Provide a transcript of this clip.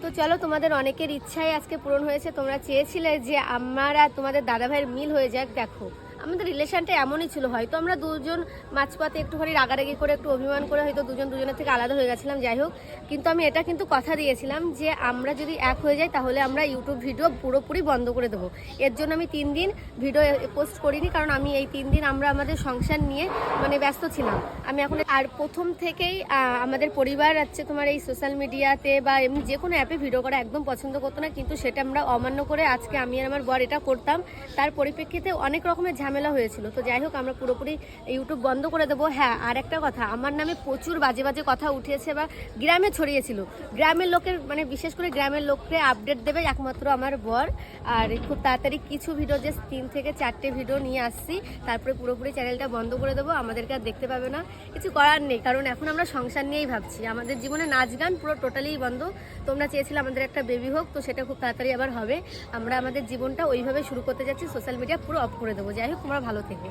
তো চলো, তোমাদের অনেকের ইচ্ছাই আজকে পূরণ হয়েছে। তোমরা চেয়েছিলে যে আমার আর তোমাদের দাদা ভাইয়ের মিল হয়ে যাক। দেখো, আমাদের রিলেশনটা এমনই ছিল, হয়তো আমরা দুজন মাঝপথে একটুখানি রাগারাগি করে একটু অভিমান করে হয়তো দুজন দুজনের থেকে আলাদা হয়ে গেছিলাম, যাই হোক। কিন্তু আমি এটা কিন্তু কথা দিয়েছিলাম যে আমরা যদি এক হয়ে যাই তাহলে আমরা ইউটিউব ভিডিও পুরোপুরি বন্ধ করে দেবো। এর জন্য আমি 3 দিন ভিডিও পোস্ট করিনি, কারণ আমি এই 3 দিন আমরা আমাদের সংসার নিয়ে ব্যস্ত ছিলাম। আমি এখন আর প্রথম থেকেই আমাদের পরিবার আছে তোমার এই সোশ্যাল মিডিয়াতে বা এমনি যে কোনো অ্যাপে ভিডিও করা একদম পছন্দ করতো না, কিন্তু সেটা আমরা অমান্য করে আজকে আমি আর আমার বর এটা করতাম। তার পরিপ্রেক্ষিতে অনেক রকমের ঝামেলা হয়েছিল। তো যাই হোক, আমরা পুরোপুরি ইউটিউব বন্ধ করে দেবো। হ্যাঁ, আর একটা কথা, আমার নামে প্রচুর বাজে বাজে কথা উঠেছে বা গ্রামে ছড়িয়েছিল। গ্রামের লোকের বিশেষ করে গ্রামের লোককে আপডেট দেবে একমাত্র আমার বর। আর খুব তাড়াতাড়ি কিছু ভিডিও, যে 3 থেকে 4টে ভিডিও নিয়ে আসছি, তারপরে পুরোপুরি চ্যানেলটা বন্ধ করে দেবো। আমাদেরকে আর দেখতে পাবে না, কিছু করার নেই, কারণ এখন আমরা সংসার নিয়েই ভাবছি। আমাদের জীবনে নাচ গান পুরো টোটালিই বন্ধ। তোমরা চেয়েছিলে আমাদের একটা বেবি হোক, তো সেটা খুব তাড়াতাড়ি আবার হবে। আমরা আমাদের জীবনটা ওইভাবে শুরু করতে যাচ্ছি, সোশ্যাল মিডিয়া পুরো অফ করে দেবো। যাই হোক, তোমরা ভালো থেকো।